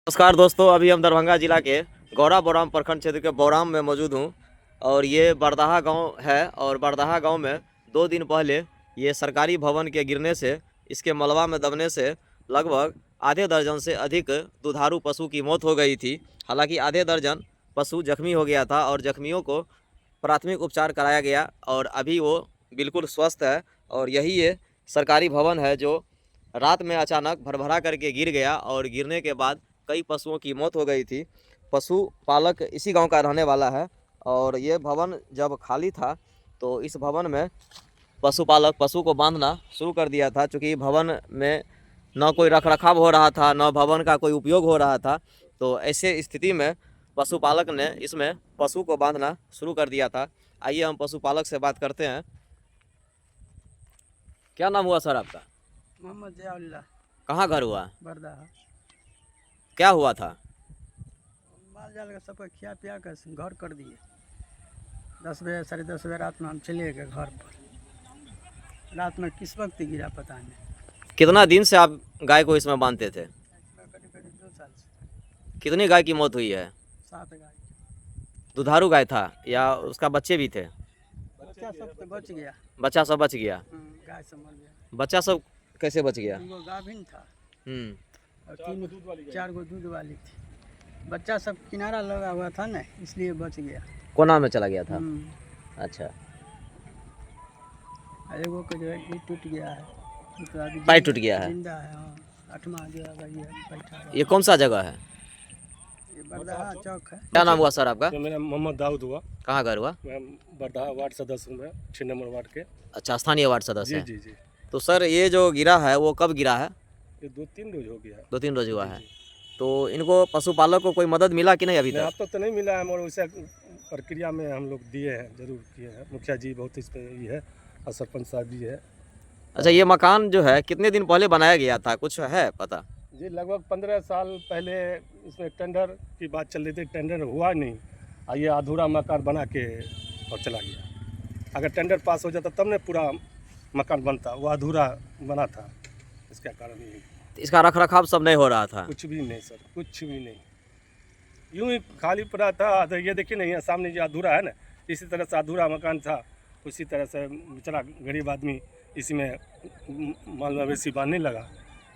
नमस्कार दोस्तों, अभी हम दरभंगा जिला के गौरा बौराम प्रखंड क्षेत्र के बौराम में मौजूद हूँ। और ये बरदाहा गांव है। और बरदाहा गांव में 2 दिन पहले ये सरकारी भवन के गिरने से, इसके मलबा में दबने से लगभग आधे दर्जन से अधिक दुधारू पशु की मौत हो गई थी। हालांकि आधे दर्जन पशु जख्मी हो गया था और जख्मियों को प्राथमिक उपचार कराया गया और अभी वो बिल्कुल स्वस्थ है। और यही ये सरकारी भवन है जो रात में अचानक भरभरा करके गिर गया और गिरने के बाद कई पशुओं की मौत हो गई थी। पशुपालक इसी गांव का रहने वाला है। और ये भवन जब खाली था तो इस भवन में पशुपालक पशु को बांधना शुरू कर दिया था। चूँकि भवन में न कोई रख रखाव हो रहा था, न भवन का कोई उपयोग हो रहा था, तो ऐसे स्थिति में पशुपालक ने इसमें पशु को बांधना शुरू कर दिया था। आइए हम पशुपालक से बात करते हैं। क्या नाम हुआ सर आपका? मोहम्मद जियाउल्लाह। कहाँ घर हुआ? बरदाहा। क्या हुआ था? माल जाल का सबको खिया पिया कर घर कर दिए। 10 बजे 10:30 बजे रात में हम चले गए घर पर। रात में किस वक्त गिरा पता नहीं। कितना दिन से आप गाय को इसमें बांधते थे? करीब 2 साल से। कितनी गाय की मौत हुई है? 7 गाय। दुधारू गाय था या उसका बच्चे भी थे? बच्चा सब तो बच गया। बच्चा सब बच गया? गाय सब मर गया। बच्चा सब कैसे बच गया? 2 गाभिन था और 4 गो दूध वाली थी। बच्चा सब किनारा लगा हुआ था ना, इसलिए बच गया। कोना में चला गया था? अच्छा। एगो को जो है ये टूट गया है, तो अभी पैर टूट गया है? जिंदा है। हाँ, 8वां जो है ये बैठा है। ये कौन सा जगह है? ये बरदाहा चौक है। क्या नाम हुआ सर आपका? तो मेरा मोहम्मद दाऊद हुआ। कहाँ घर हुआ? मैं बरदाहा वार्ड सदस्य हूँ, मैं 6 नंबर वार्ड के। अच्छा, स्थानीय वार्ड सदस्य जी हैं। जी जी। तो सर ये जो गिरा है वो कब गिरा है? ये 2-3 रोज हो गया है। 2-3 रोज हुआ जी, है। जी। तो इनको पशुपालक को कोई मदद मिला कि नहीं अभी नहीं, तक? अब तक तो नहीं मिला है, मगर वैसे प्रक्रिया में हम लोग दिए हैं, जरूर किए हैं। मुखिया जी बहुत इस पर ये है और सरपंच साहब भी है। अच्छा, ये मकान जो है कितने दिन पहले बनाया गया था, कुछ है पता? जी लगभग 15 साल पहले इसमें टेंडर की बात चल रही थी। टेंडर हुआ नहीं और ये अधूरा मकान बना के और चला गया। अगर टेंडर पास हो जाता तब ने पूरा मकान बनता, वो अधूरा बना था। इसका कारण ये इसका रख रखाव सब नहीं हो रहा था? कुछ भी नहीं सर, कुछ भी नहीं, यूं ही खाली पड़ा था। तो ये देखिए नहीं, सामने जो अधूरा है ना, इसी तरह से अधूरा मकान था। उसी तरह से बेचारा गरीब आदमी इसी में माल मवेशी बांधने लगा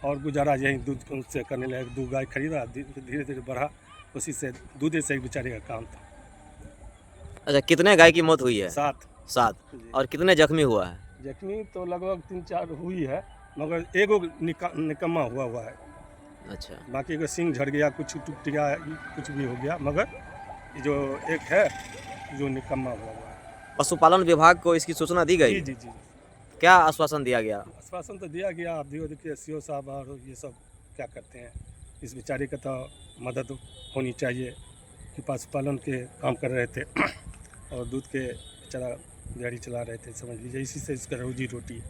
और गुजारा यही दूध से करने लगा। 2 गाय खरीदा, धीरे धीरे बढ़ा, उसी से दूध से एक बेचारे का काम था। अच्छा, कितने गाय की मौत हुई है? 7 7। और कितने जख्मी हुआ है? जख्मी तो लगभग 3-4 हुई है, मगर एगो निकम्मा हुआ है। अच्छा। बाकी का सिंग झड़ गया, कुछ टूट गया, कुछ भी हो गया, मगर जो एक है जो निकम्मा हुआ है। पशुपालन विभाग को इसकी सूचना दी गई? जी जी जी। क्या आश्वासन दिया गया? आश्वासन तो दिया गया। आप देखिए सीओ साहब और ये सब क्या करते हैं। इस बेचारे का तो मदद होनी चाहिए कि पशुपालन के काम कर रहे थे और दूध के बेचारा गाड़ी चला रहे थे, समझ लीजिए। इसी से इसका रोजी रोटी,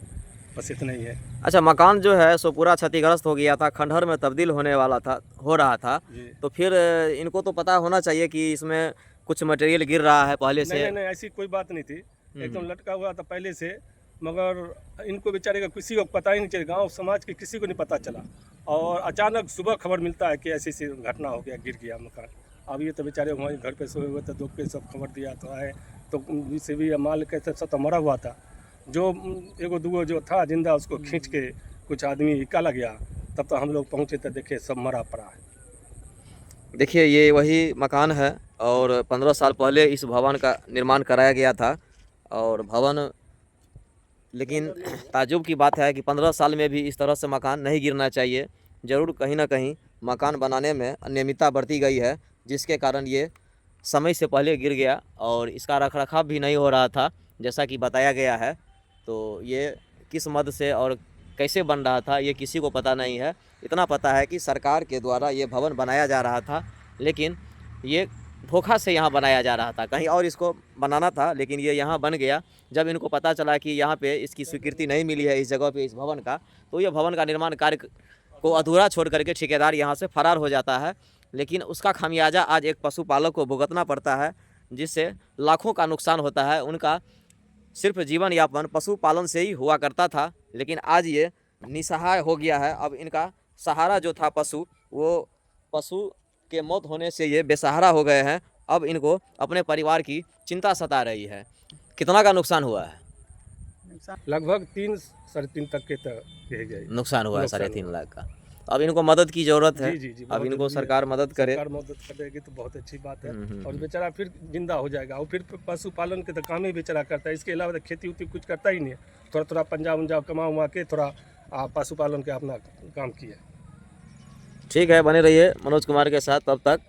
बस इतना ही है। अच्छा, मकान जो है सो पूरा क्षतिग्रस्त हो गया था, खंडहर में तब्दील होने वाला था, हो रहा था। जी। तो फिर इनको तो पता होना चाहिए कि इसमें कुछ मटेरियल गिर रहा है पहले से। नहीं, ऐसी कोई बात नहीं थी। एकदम लटका हुआ था पहले से, मगर इनको बेचारे का किसी को पता ही नहीं चला। गांव समाज के किसी को नहीं पता चला और अचानक सुबह खबर मिलता है कि ऐसी ऐसी घटना हो गया, गिर गया मकान। अब ये तो बेचारे हमारे घर पे सोए हुए थे, दुख के सब खबर दिया तो आए, तो से भी माल कैसे सब तो मरा हुआ था। जो एगो दूगो जो था जिंदा, उसको खींच के कुछ आदमी निकाला गया। तब तो हम लोग पहुँचे तो देखे सब मरा पड़ा है। देखिए, ये वही मकान है और 15 साल पहले इस भवन का निर्माण कराया गया था। और भवन, लेकिन ताज्जुब की बात है कि 15 साल में भी इस तरह से मकान नहीं गिरना चाहिए। ज़रूर कहीं ना कहीं मकान बनाने में अनियमितता बरती गई है, जिसके कारण ये समय से पहले गिर गया और इसका रखरखाव भी नहीं हो रहा था जैसा कि बताया गया है। तो ये किस मद से और कैसे बन रहा था ये किसी को पता नहीं है। इतना पता है कि सरकार के द्वारा ये भवन बनाया जा रहा था, लेकिन ये धोखा से यहाँ बनाया जा रहा था। कहीं और इसको बनाना था, लेकिन ये यहाँ बन गया। जब इनको पता चला कि यहाँ पे इसकी स्वीकृति नहीं मिली है इस जगह पे, इस भवन का, तो ये भवन का निर्माण कार्य को अधूरा छोड़ करके ठेकेदार यहाँ से फरार हो जाता है। लेकिन उसका खामियाजा आज एक पशुपालक को भुगतना पड़ता है, जिससे लाखों का नुकसान होता है। उनका सिर्फ जीवन यापन पशुपालन से ही हुआ करता था, लेकिन आज ये निसहाय हो गया है। अब इनका सहारा जो था पशु, वो पशु के मौत होने से ये बेसहारा हो गए हैं। अब इनको अपने परिवार की चिंता सता रही है। कितना का नुकसान हुआ है? नुकसान लगभग 3-3.5 तक के तक यही गई। नुकसान हुआ है नुकसान 3.5 लाख का। अब इनको मदद की ज़रूरत है। जी जी जी अब बहुत इनको जरूरी है। सरकार मदद करे। सरकार मदद करेगी तो बहुत अच्छी बात है। हम्म। और बेचारा फिर जिंदा हो जाएगा और फिर पशुपालन के तो काम ही बेचारा करता है, इसके अलावा तो खेती उती कुछ करता ही नहीं है। थोड़ा थोड़ा पंजाब उंजाब कमा उमा के थोड़ा पशुपालन के अपना काम किया। ठीक है, बने रहिए मनोज कुमार के साथ तब तक।